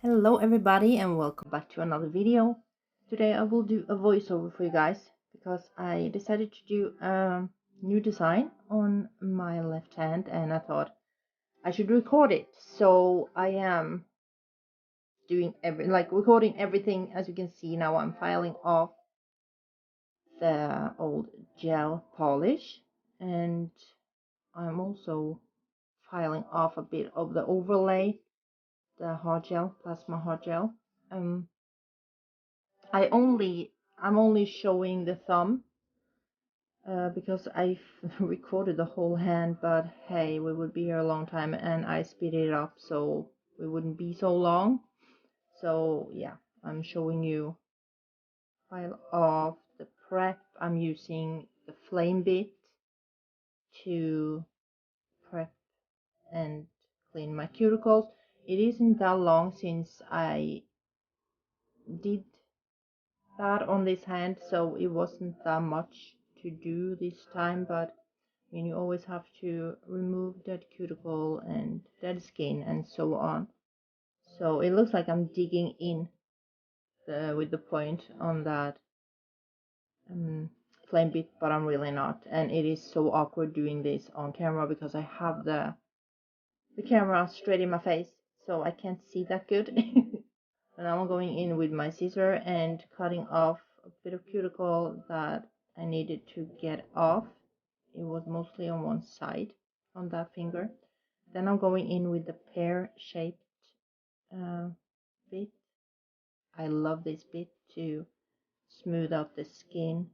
Hello everybody and welcome back to another video. Today I will do a voiceover for you guys because I decided to do a new design on my left hand and I thought I should record it. So I am doing recording everything. As you can see now, I'm filing off the old gel polish and I'm also filing off a bit of the overlay, the hard gel, plasma hard gel. I'm only showing the thumb because I recorded the whole hand, but hey, we would be here a long time and I speeded it up so we wouldn't be so long. So yeah, I'm showing you file of the prep. I'm using the flame bit to prep and clean my cuticles. It isn't that long since I did that on this hand, so it wasn't that much to do this time, but you always have to remove that cuticle and dead skin and so on. So it looks like I'm digging in with the point on that flame bit, but I'm really not, and it is so awkward doing this on camera because I have the camera straight in my face, so I can't see that good. And I'm going in with my scissor and cutting off a bit of cuticle that I needed to get off. It was mostly on one side on that finger. Then I'm going in with the pear-shaped bit. I love this bit to smooth out the skin.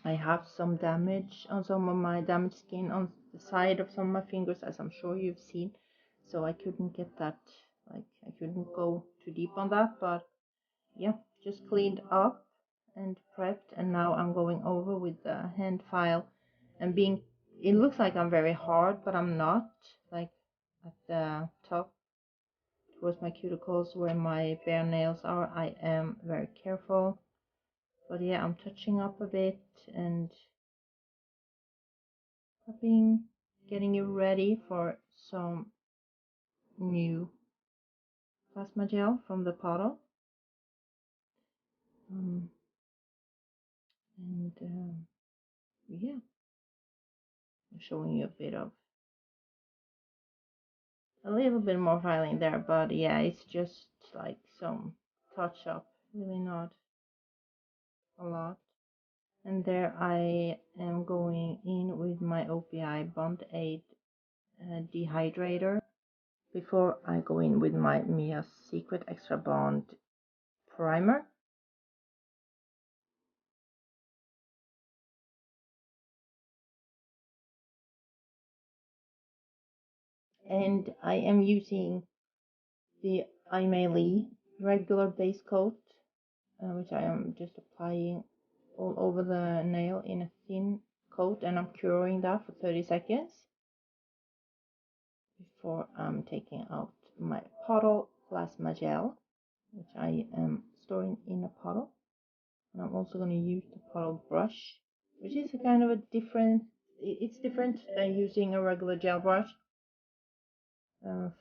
I have some damage on some of my damaged skin on the side of some of my fingers, as I'm sure you've seen. So I couldn't get that, I couldn't go too deep on that, but yeah, just cleaned up and prepped, and now I'm going over with the hand file and it looks like I'm very hard, but I'm not. Like at the top towards my cuticles where my bare nails are, I am very careful. But yeah, I'm touching up a bit and prepping, getting you ready for some new plasma gel from the bottle. Yeah, I'm showing you a little bit more filing there, but yeah, it's just like some touch up, really not a lot. And there I am going in with my OPI Bond Aid dehydrator before I go in with my Mia Secret Extra Bond primer. And I am using the Lee regular base coat, which I am just applying all over the nail in a thin coat, and I'm curing that for 30 seconds before I'm taking out my bottle plasma gel, which I am storing in a bottle. And I'm also going to use the bottle brush, which is a kind of a different, it's different than using a regular gel brush.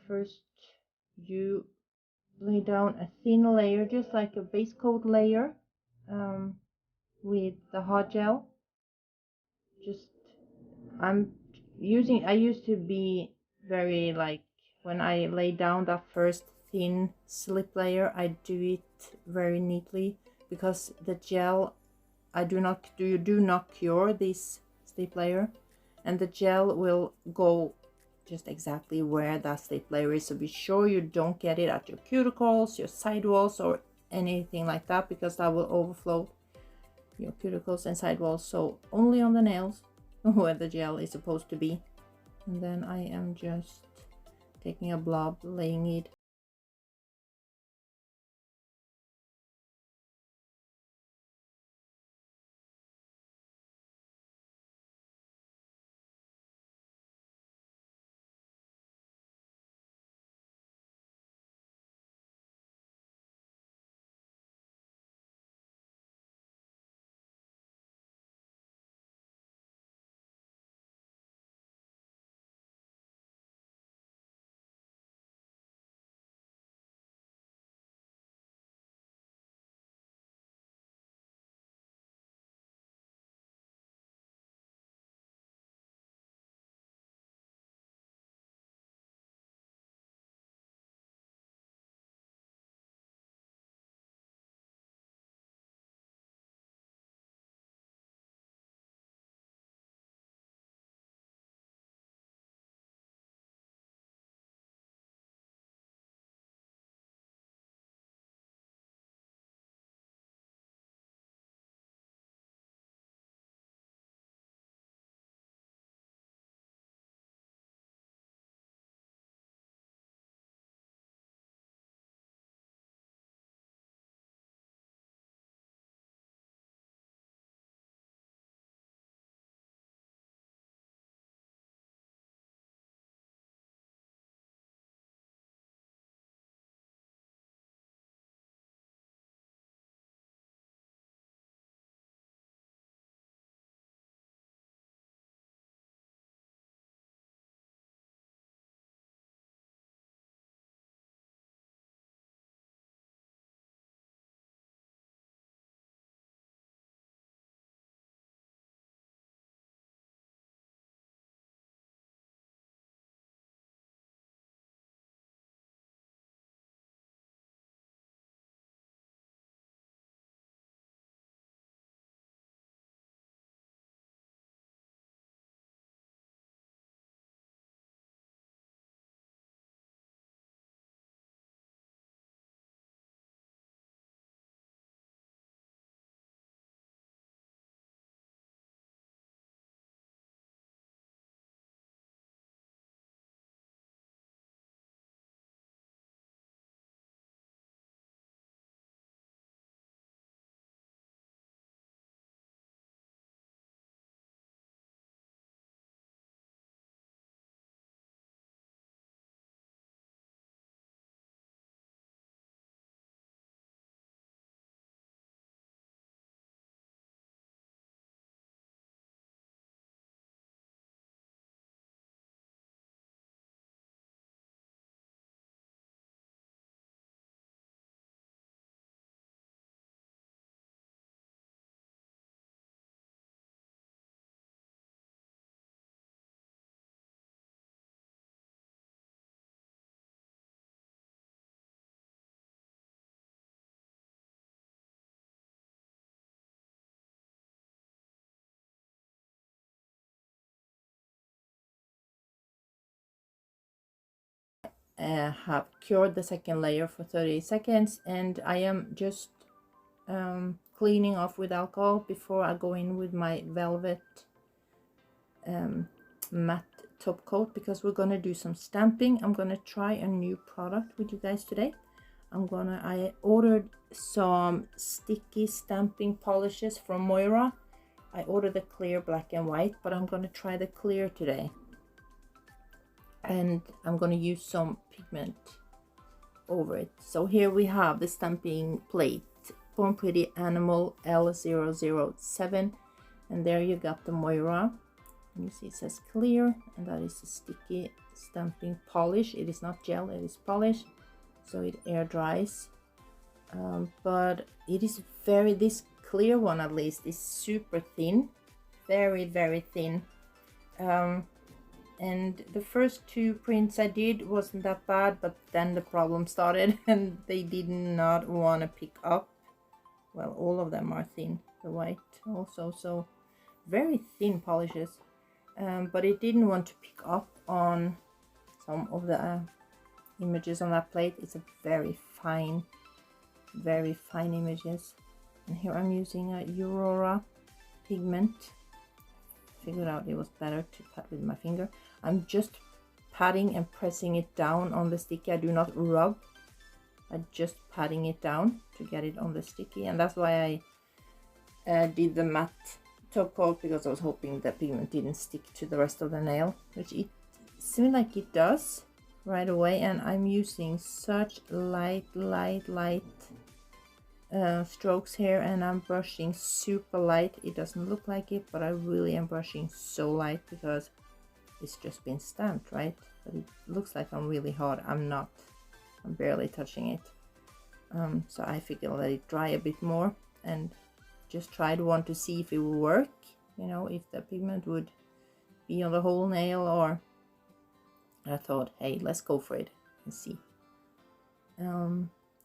First you lay down a thin layer, just like a base coat layer, with the hot gel. Just I used to be very like, when I lay down that first thin slip layer, I do it very neatly because the gel, you do not cure this slip layer, and the gel will go just exactly where that slip layer is. So be sure you don't get it at your cuticles, your sidewalls, or anything like that, because that will overflow your cuticles and sidewalls. So only on the nails where the gel is supposed to be. And then I am just taking a blob, laying it have cured the second layer for 30 seconds, and I am just cleaning off with alcohol before I go in with my velvet matte top coat, because we're gonna do some stamping. I'm gonna try a new product with you guys today. I ordered some sticky stamping polishes from Moyra. I ordered the clear, black and white, but I'm gonna try the clear today, and I'm gonna use some pigment over it. So here we have the stamping plate, Born Pretty Animal L007, and there you got the Moyra. You see it says clear, and that is a sticky stamping polish. It is not gel, it is polish, so it air dries. But it is this clear one at least is super thin, very thin. And the first two prints I did wasn't that bad, but then the problem started and they did not want to pick up. Well, all of them are thin, the white also, so very thin polishes. But it didn't want to pick up on some of the images on that plate. It's a very fine images. And here I'm using a Aurora pigment. Figured out it was better to pat with my finger. I'm just patting and pressing it down on the sticky. I do not rub. I'm just patting it down to get it on the sticky, and that's why I did the matte top coat, because I was hoping the pigment didn't stick to the rest of the nail, which it seemed like it does right away. And I'm using such light strokes here, and I'm brushing super light. It doesn't look like it, but I really am brushing so light because it's just been stamped, right? But it looks like I'm really hard. I'm not. I'm barely touching it. So I figured I'll let it dry a bit more and just tried one to see if it would work, you know, if the pigment would be on the whole nail. Or I thought, hey, let's go for it and see.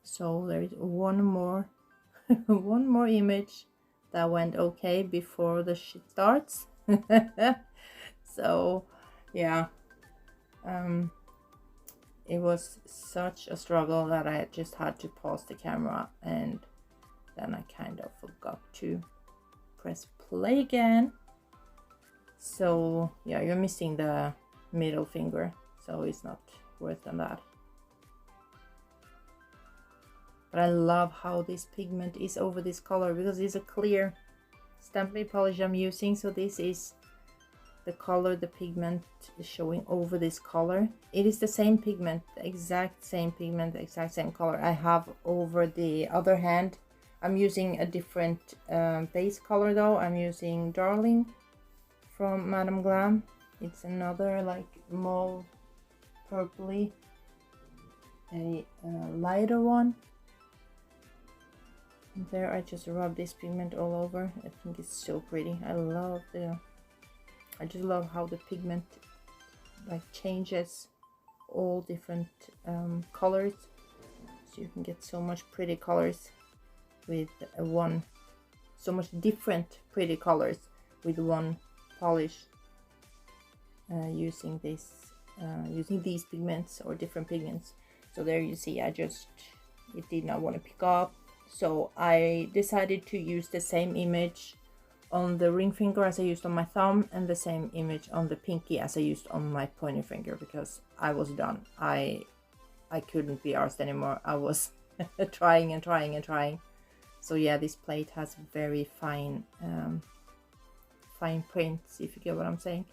So there is one more one more image that went okay before the shit starts. So yeah, it was such a struggle that I just had to pause the camera, and then I kind of forgot to press play again. So yeah, you're missing the middle finger, so it's not worse than that. But I love how this pigment is over this color, because it's a clear stamping polish I'm using. So this is the color the pigment is showing over this color. It is the same pigment, the exact same pigment, the exact same color I have over the other hand. I'm using a different base color though. I'm using Darling from Madame Glam. It's another like mauve purpley, a lighter one. And there I just rub this pigment all over. I think it's so pretty. I just love how the pigment like changes all different colors, so you can get so much pretty colors with so much different pretty colors with one polish, using these pigments or different pigments. So there you see, it did not want to pick up. So I decided to use the same image on the ring finger as I used on my thumb, and the same image on the pinky as I used on my pointer finger, because I was done. I couldn't be arsed anymore. I was trying and trying and trying. So yeah, this plate has very fine prints, if you get what I'm saying.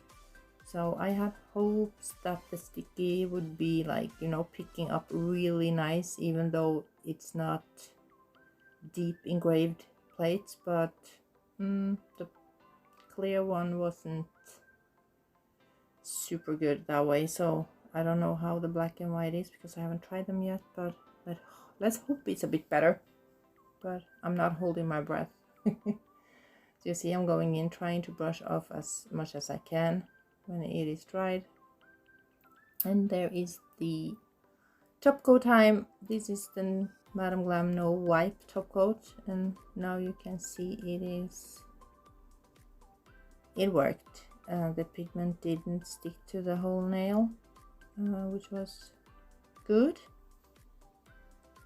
So I had hopes that the sticky would be like, you know, picking up really nice, even though it's not deep engraved plates, but the clear one wasn't super good that way. So I don't know how the black and white is, because I haven't tried them yet, but let's hope it's a bit better. But I'm not holding my breath. So you see, I'm going in trying to brush off as much as I can when it is dried. And there is the top coat time. This is the Madame Glam No Wipe top coat, and now you can see it worked. The pigment didn't stick to the whole nail, which was good.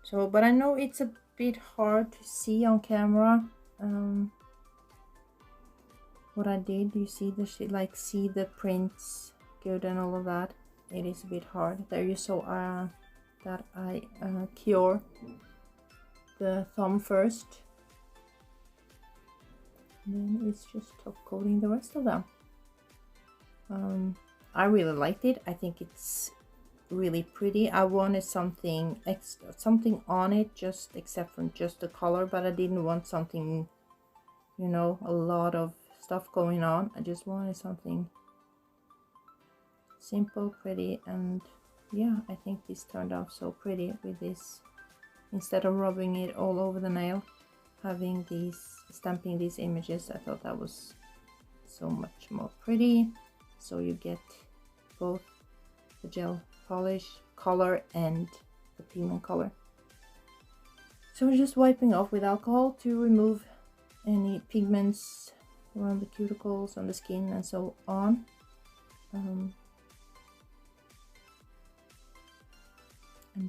So, but I know it's a bit hard to see on camera. What I did, you see the shit, like see the prints good and all of that. It is a bit hard. There you saw that I cure the thumb first. And then it's just top coating the rest of them. I really liked it. I think it's really pretty. I wanted something extra, something on it, just except from just the color, but I didn't want something, you know, a lot of stuff going on. I just wanted something simple, pretty, and yeah, I think this turned out so pretty with this. Instead of rubbing it all over the nail, having these, stamping these images, I thought that was so much more pretty. So you get both the gel polish color and the pigment color. So we're just wiping off with alcohol to remove any pigments around the cuticles, on the skin, and so on. And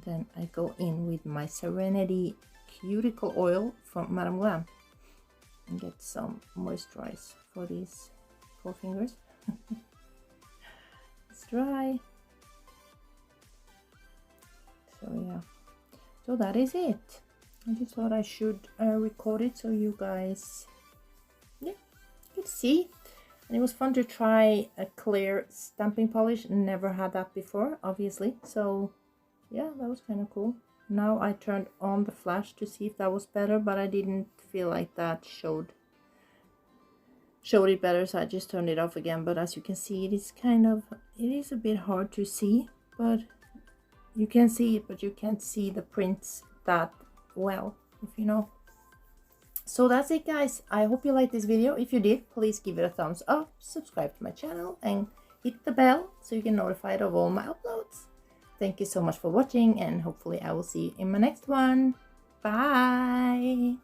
then I go in with my Serenity cuticle oil from Madame Glam and get some moisturize for these forefingers. It's dry. So yeah, so that is it. I just thought I should record it so you guys, yeah, could see. And it was fun to try a clear stamping polish. Never had that before, obviously. So yeah, that was kind of cool. Now I turned on the flash to see if that was better, but I didn't feel like that showed it better, so I just turned it off again. But as you can see, it is a bit hard to see, but you can see it, but you can't see the prints that well, if you know. So that's it, guys. I hope you liked this video. If you did, please give it a thumbs up, subscribe to my channel, and hit the bell so you get notified of all my uploads. Thank you so much for watching, and hopefully I will see you in my next one. Bye!